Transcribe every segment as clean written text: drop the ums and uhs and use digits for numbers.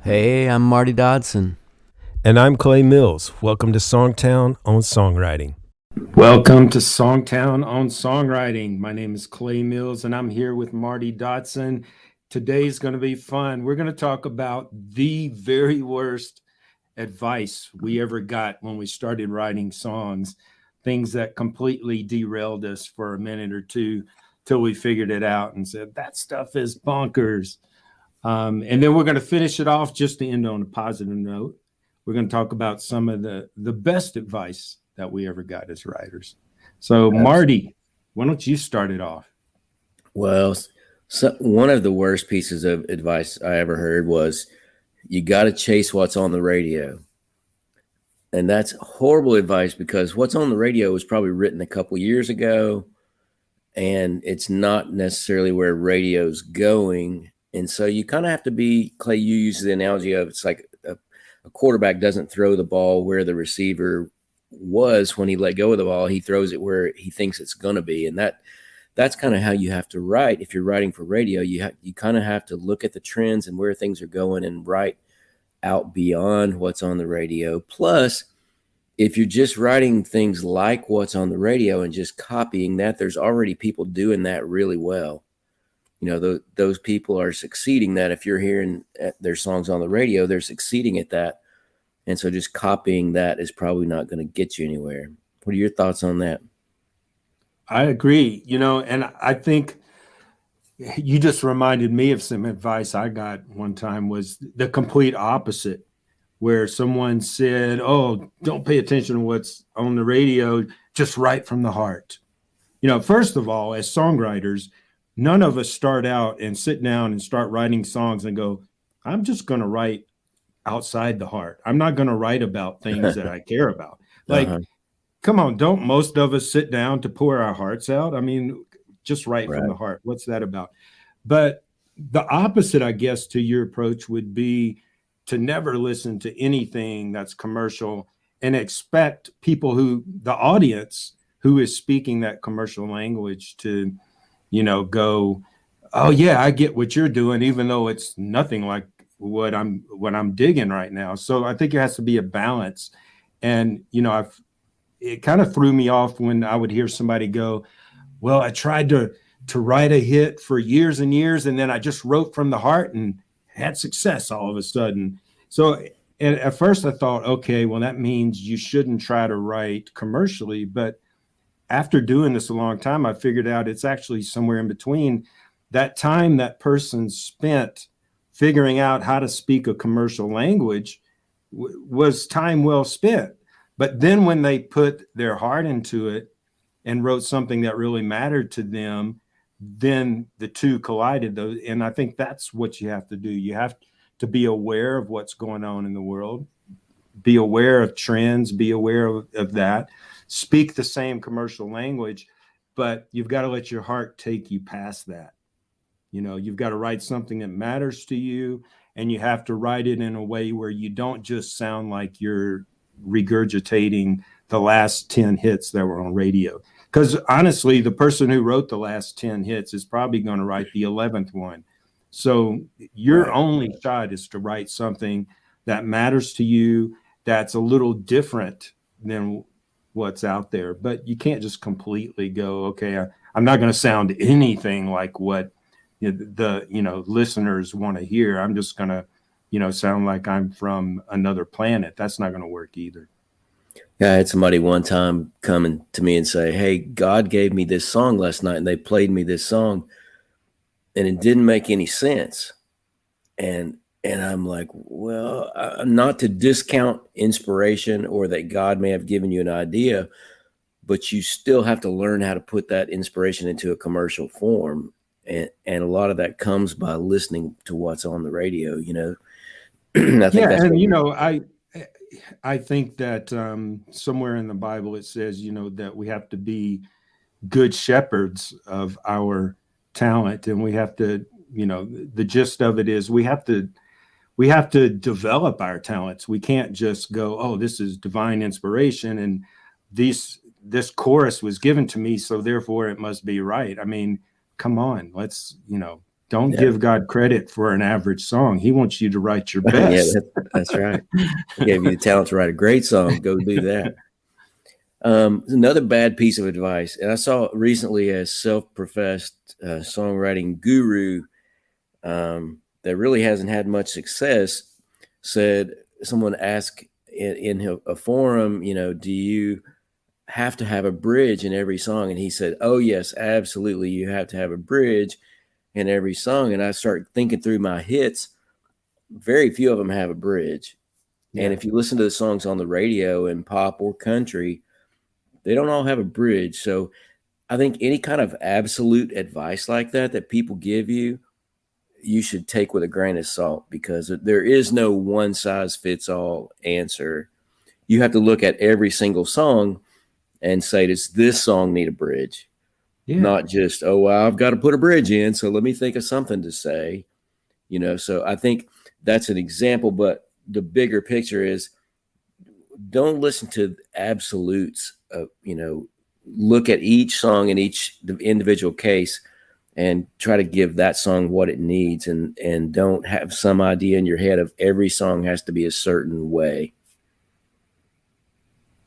Hey, I'm Marty Dodson. And I'm Clay Mills. Welcome to SongTown on Songwriting. Welcome to SongTown on Songwriting. My name is Clay Mills, and I'm here with Marty Dodson. Today's going to be fun. We're going to talk about the very worst advice we ever got when we started writing songs, things that completely derailed us for a minute or two till we figured it out and said, that stuff is bonkers. And then we're going to finish it off just to end on a positive note. We're going to talk about some of the best advice that we ever got as writers. So, Marty, why don't you start it off? Well, one of the worst pieces of advice I ever heard was you got to chase what's on the radio. And that's horrible advice because what's on the radio was probably written a couple years ago, and it's not necessarily where radio's going. And so you kind of have to be, Clay, you use the analogy of it's like a quarterback doesn't throw the ball where the receiver was when he let go of the ball. He throws it where he thinks it's going to be. And that's kind of how you have to write. If you're writing for radio, you kind of have to look at the trends and where things are going and write out beyond what's on the radio. Plus, if you're just writing things like what's on the radio and just copying that, there's already people doing that really well. You know, those people are succeeding that. If you're hearing their songs on the radio, they're succeeding at that. And so just copying that is probably not going to get you anywhere. What are your thoughts on that? I agree, and I think you just reminded me of some advice I got one time was the complete opposite, where someone said, oh, don't pay attention to what's on the radio, just write from the heart. First of all, as songwriters, none of us start out and sit down and start writing songs and go, I'm just going to write outside the heart. I'm not going to write about things that I care about. Like, come on, don't most of us sit down to pour our hearts out? I mean, just write from the heart. What's that about? But the opposite, I guess, to your approach would be to never listen to anything that's commercial and expect the audience who is speaking that commercial language to, go, oh yeah, I get what you're doing, even though it's nothing like what I'm digging right now. So I think it has to be a balance. And, it kind of threw me off when I would hear somebody go, well, I tried to write a hit for years and years, and then I just wrote from the heart and had success all of a sudden. So at first I thought, okay, well, that means you shouldn't try to write commercially. But after doing this a long time, I figured out it's actually somewhere in between. That time that person spent figuring out how to speak a commercial language was time well spent. But then when they put their heart into it and wrote something that really mattered to them, then the two collided. And I think that's what you have to do. You have to be aware of what's going on in the world, be aware of trends, be aware of that, speak the same commercial language, but you've got to let your heart take you past that. You've got to write something that matters to you, and you have to write it in a way where you don't just sound like you're regurgitating the last 10 hits that were on radio. Because honestly, the person who wrote the last 10 hits is probably going to write the 11th one. So your only shot is to write something that matters to you, that's a little different than what's out there. But you can't just completely go, okay, I'm not going to sound anything like what the listeners want to hear. I'm just going to sound like I'm from another planet. That's not going to work either. Yeah, I had somebody one time coming to me and say, hey, God gave me this song last night and they played me this song and it didn't make any sense. And I'm like, well, not to discount inspiration or that God may have given you an idea, but you still have to learn how to put that inspiration into a commercial form. And a lot of that comes by listening to what's on the radio, I think I think that somewhere in the Bible it says, that we have to be good shepherds of our talent, and we have to, the gist of it is we have to develop our talents. We can't just go, oh, this is divine inspiration, and this chorus was given to me, so therefore it must be right. I mean, come on, let's Don't Yeah. give God credit for an average song. He wants you to write your Yeah, best. that's right. He gave you the talent to write a great song. Go do that. Another bad piece of advice, and I saw it recently as self-professed songwriting guru that really hasn't had much success, said someone asked in a forum, do you have to have a bridge in every song? And he said, oh, yes, absolutely. You have to have a bridge in every song. And I started thinking through my hits. Very few of them have a bridge. Yeah. And if you listen to the songs on the radio in pop or country, they don't all have a bridge. So I think any kind of absolute advice like that people give you, you should take with a grain of salt, because there is no one size fits all answer. You have to look at every single song and say, does this song need a bridge? Yeah. Not just, oh, well, I've got to put a bridge in, so let me think of something to say. So I think that's an example, but the bigger picture is, don't listen to absolutes. Look at each song in each individual case and try to give that song what it needs, and don't have some idea in your head of every song has to be a certain way.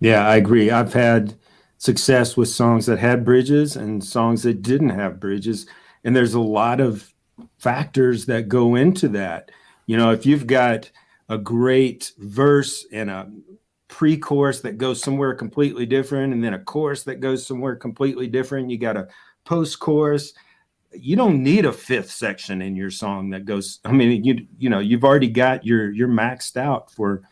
Yeah, I agree. I've had success with songs that had bridges and songs that didn't have bridges. And there's a lot of factors that go into that. If you've got a great verse and a pre-chorus that goes somewhere completely different, and then a chorus that goes somewhere completely different, you got a post-chorus, you don't need a fifth section in your song that goes, you've already got you're maxed out for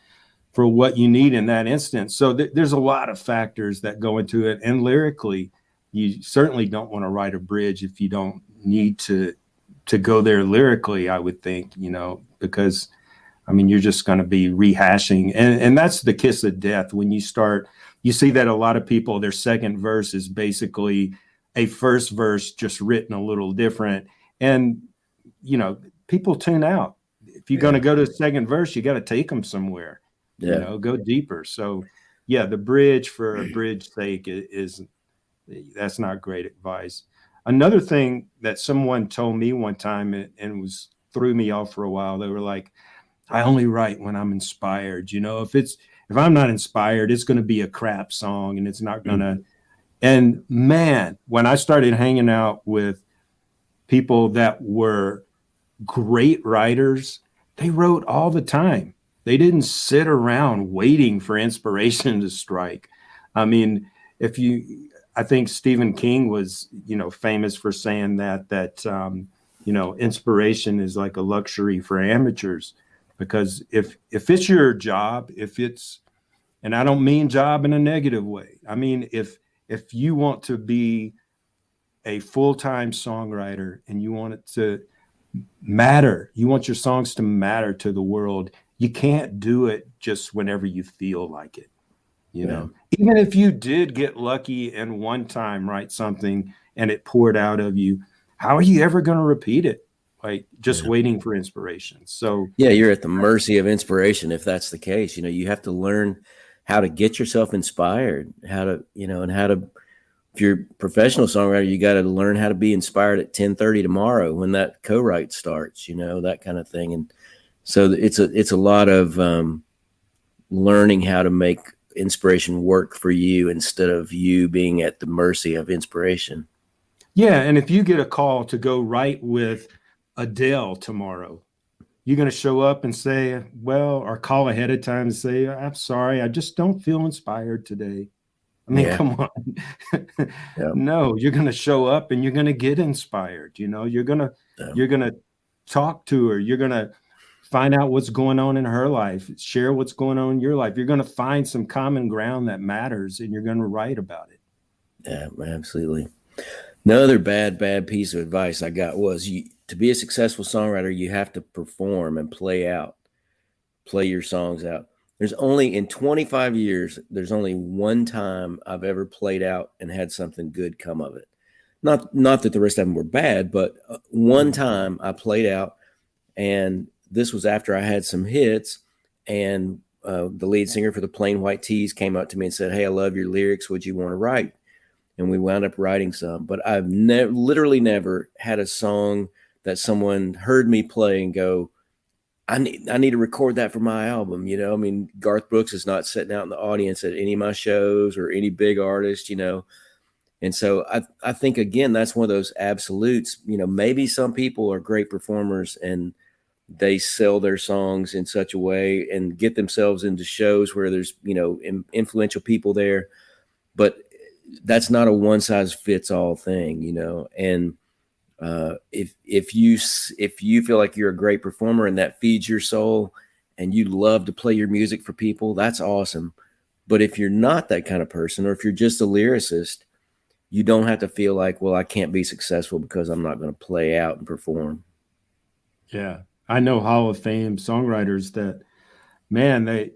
what you need in that instance. So there's a lot of factors that go into it. And lyrically, you certainly don't want to write a bridge if you don't need to go there lyrically, I would think, because you're just going to be rehashing. And that's the kiss of death. When you see that a lot of people, their second verse is basically a first verse just written a little different. And, people tune out. If you're going to go to the second verse, you got to take them somewhere. Go deeper. So the bridge for a bridge's sake that's not great advice. Another thing that someone told me one time and threw me off for a while, they were like, I only write when I'm inspired. If I'm not inspired, it's going to be a crap song, and it's not going to. And man, when I started hanging out with people that were great writers, they wrote all the time. They didn't sit around waiting for inspiration to strike. I think Stephen King was, famous for saying that inspiration is like a luxury for amateurs, because if it's your job, and I don't mean job in a negative way. If you want to be a full-time songwriter and you want it to matter, you want your songs to matter to the world, you can't do it just whenever you feel like it. Even if you did get lucky and one time write something and it poured out of you, how are you ever going to repeat it? Like just waiting for inspiration. So you're at the mercy of inspiration. If that's the case, you have to learn how to get yourself inspired, if you're a professional songwriter, you got to learn how to be inspired at 10:30 tomorrow when that co-write starts, that kind of thing. And so it's a lot of learning how to make inspiration work for you instead of you being at the mercy of inspiration. Yeah, and if you get a call to go write with Adele tomorrow, you're going to show up and say, or call ahead of time and say, I'm sorry, I just don't feel inspired today. Come on. No, you're going to show up and you're going to get inspired. You're going to talk to her. You're going to find out what's going on in her life, share what's going on in your life. You're going to find some common ground that matters, and you're going to write about it. Yeah, absolutely. Another bad piece of advice I got was, to be a successful songwriter, you have to perform and play your songs out. In 25 years, there's only one time I've ever played out and had something good come of it. Not that the rest of them were bad, but one time I played out, and this was after I had some hits, and the lead singer for the Plain White T's came up to me and said, hey, I love your lyrics. Would you want to write? And we wound up writing some. But I've literally never had a song that someone heard me play and go, I need to record that for my album. You know, I mean, Garth Brooks is not sitting out in the audience at any of my shows or any big artist, you know. And so I think, again, that's one of those absolutes. You know, maybe some people are great performers and they sell their songs in such a way and get themselves into shows where there's, you know, influential people there. But that's not a one size fits all thing, you know. And if you feel like you're a great performer and that feeds your soul and you love to play your music for people, that's awesome. But if you're not that kind of person, or if you're just a lyricist, you don't have to feel like, well, I can't be successful because I'm not going to play out and perform. Yeah. I know Hall of Fame songwriters that, man,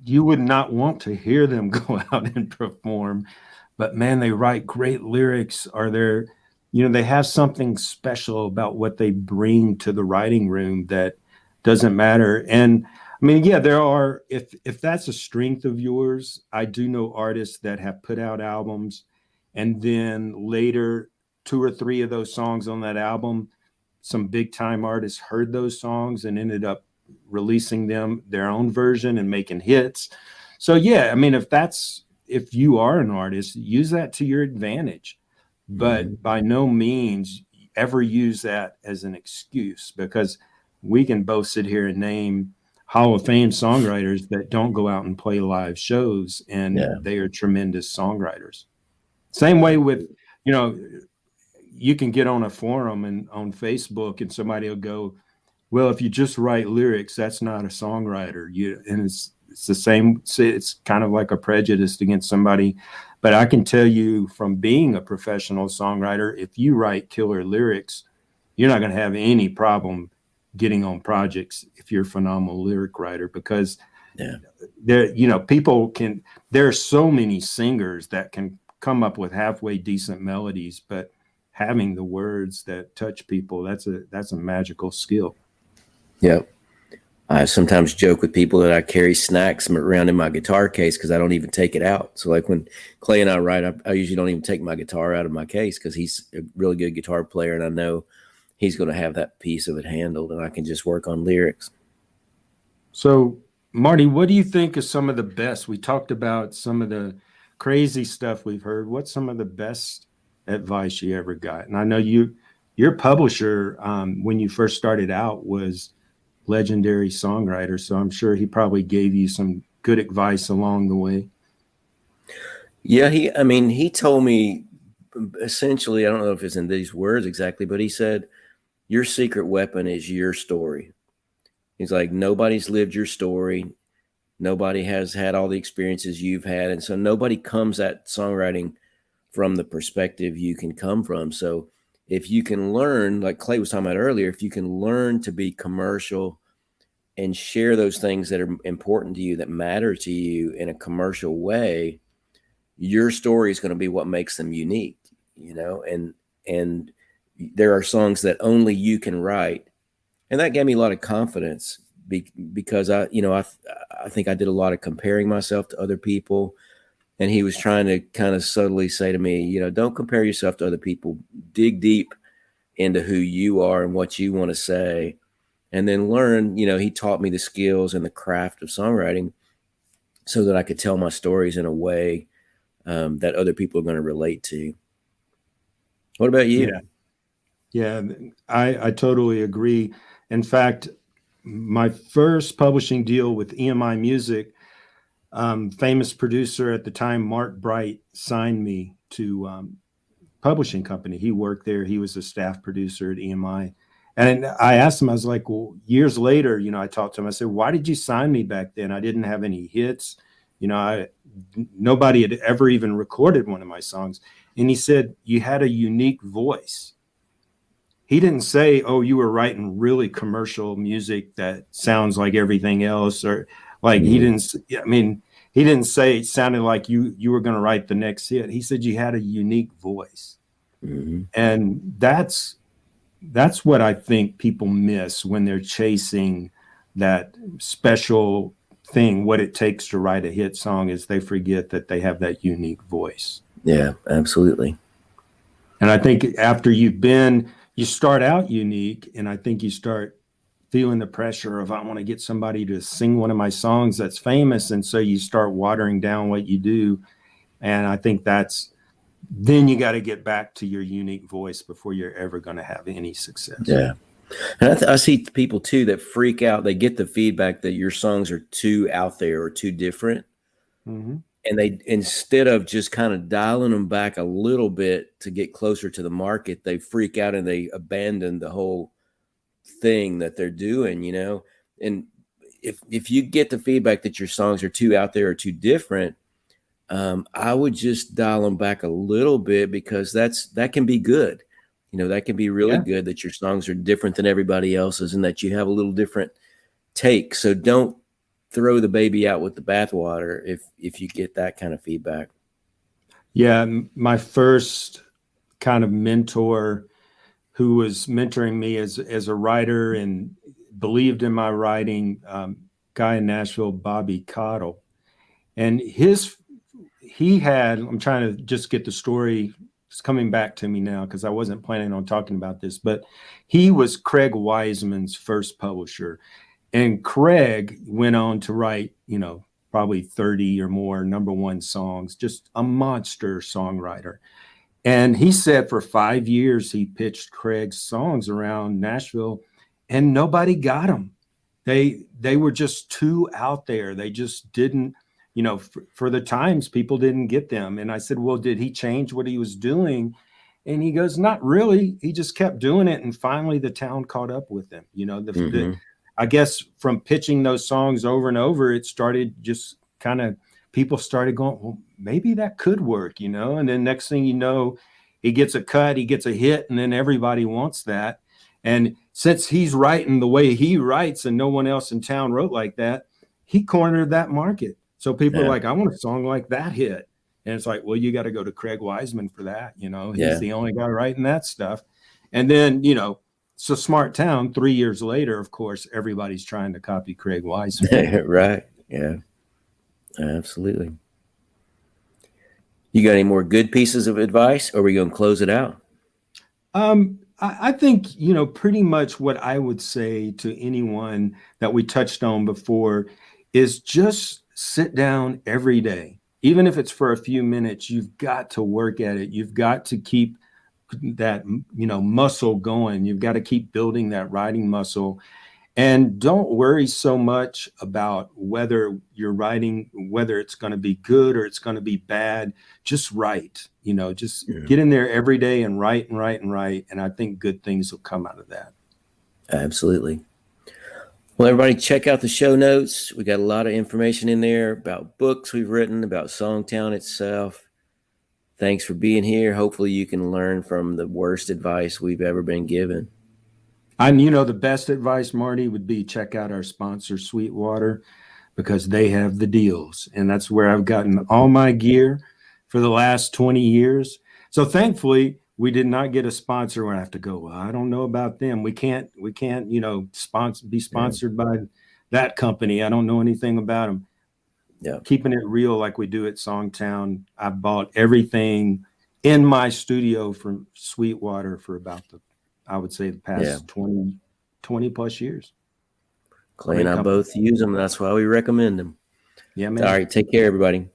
you would not want to hear them go out and perform, but man, they write great lyrics. They have something special about what they bring to the writing room that doesn't matter. And I mean, yeah, there are, if that's a strength of yours, I do know artists that have put out albums and then later 2 or 3 of those songs on that album, some big time artists heard those songs and ended up releasing their own version and making hits. So yeah, I mean, if you are an artist, use that to your advantage, but by no means ever use that as an excuse, because we can both sit here and name Hall of Fame songwriters that don't go out and play live shows, and they are tremendous songwriters. Same way with, you know, you can get on a forum and on Facebook and somebody will go, well, if you just write lyrics, that's not a songwriter. And it's the same. It's kind of like a prejudice against somebody. But I can tell you from being a professional songwriter, if you write killer lyrics, you're not going to have any problem getting on projects if you're a phenomenal lyric writer, because there are so many singers that can come up with halfway decent melodies, but having the words that touch people, that's a magical skill. Yeah. I sometimes joke with people that I carry snacks around in my guitar case because I don't even take it out. So like when Clay and I write, I usually don't even take my guitar out of my case because he's a really good guitar player and I know he's going to have that piece of it handled and I can just work on lyrics. So Marty, what do you think is some of the best? We talked about some of the crazy stuff we've heard. What's some of the best advice you ever got? And I know your publisher, when you first started out, was legendary songwriter, so I'm sure he probably gave you some good advice along the way. Yeah, he told me essentially, I don't know if it's in these words exactly, but he said, your secret weapon is your story. He's like, nobody's lived your story. Nobody has had all the experiences you've had. And so nobody comes at songwriting from the perspective you can come from. So if you can learn, like Clay was talking about earlier, if you can learn to be commercial and share those things that are important to you, that matter to you in a commercial way, your story is going to be what makes them unique, you know, and there are songs that only you can write. And that gave me a lot of confidence because I think I did a lot of comparing myself to other people. And he was trying to kind of subtly say to me, you know, don't compare yourself to other people. Dig deep into who you are and what you want to say. And then learn, you know, he taught me the skills and the craft of songwriting so that I could tell my stories in a way that other people are going to relate to. What about you? Yeah, I totally agree. In fact, my first publishing deal with EMI Music, famous producer at the time, Mark Bright, signed me to publishing company. He worked there. He was a staff producer at EMI. And I asked him, I was like, well, years later, you know, I talked to him. I said, why did you sign me back then? I didn't have any hits. You know, nobody had ever even recorded one of my songs. And he said, you had a unique voice. He didn't say, oh, you were writing really commercial music that sounds like everything else, or like he didn't say it sounded like you were going to write the next hit. He said you had a unique voice. And that's what I think people miss when they're chasing that special thing. What it takes to write a hit song is they forget that they have that unique voice. Yeah, absolutely. And I think after you've been you start out unique, and I think you start feeling the pressure of, I want to get somebody to sing one of my songs that's famous. And so you start watering down what you do. And I think then you got to get back to your unique voice before you're ever going to have any success. Yeah. And I see people too that freak out. They get the feedback that your songs are too out there or too different. Mm-hmm. And they, instead of just kind of dialing them back a little bit to get closer to the market, they freak out and they abandon the whole thing that they're doing, And if you get the feedback that your songs are too out there or too different, I would just dial them back a little bit, because that can be good. That can be really good, that your songs are different than everybody else's and that you have a little different take. So don't throw the baby out with the bathwater if you get that kind of feedback. Yeah, my first kind of mentor who was mentoring me as a writer and believed in my writing, guy in Nashville, Bobby Cottle. And I'm trying to just get the story. It's coming back to me now because I wasn't planning on talking about this, but he was Craig Wiseman's first publisher. And Craig went on to write, probably 30 or more #1 songs, just a monster songwriter. And he said for 5 years, he pitched Craig's songs around Nashville and nobody got them. They were just too out there. They just didn't, for the times, people didn't get them. And I said, well, did he change what he was doing? And he goes, not really. He just kept doing it. And finally the town caught up with him. I guess from pitching those songs over and over, it started just kind of, people started going, well, maybe that could work, and then next thing you know, he gets a cut, he gets a hit, and then everybody wants that. And since he's writing the way he writes and no one else in town wrote like that, he cornered that market. So people are like, I want a song like that hit. And it's like, well, you got to go to Craig Wiseman for that. He's the only guy writing that stuff. And then, so Smart Town, 3 years later, of course, everybody's trying to copy Craig Wiseman. Right. Yeah, absolutely. You got any more good pieces of advice, or are we going to close it out? I think, pretty much what I would say to anyone that we touched on before is just sit down every day. Even if it's for a few minutes, you've got to work at it. You've got to keep that, muscle going. You've got to keep building that writing muscle. And don't worry so much about whether you're writing, whether it's going to be good or it's going to be bad. Just write, get in there every day and write and write and write. And I think good things will come out of that. Absolutely. Well, everybody, check out the show notes. We got a lot of information in there about books we've written, about SongTown itself. Thanks for being here. Hopefully you can learn from the worst advice we've ever been given. And the best advice, Marty, would be check out our sponsor, Sweetwater, because they have the deals. And that's where I've gotten all my gear for the last 20 years. So thankfully, we did not get a sponsor where I have to go, well, I don't know about them. We can't, be sponsored by that company. I don't know anything about them. Yeah. Keeping it real like we do at SongTown. I bought everything in my studio from Sweetwater for about I would say the past 20 plus years. Clay and I both use them. That's why we recommend them. Yeah, man. All right. Take care, everybody.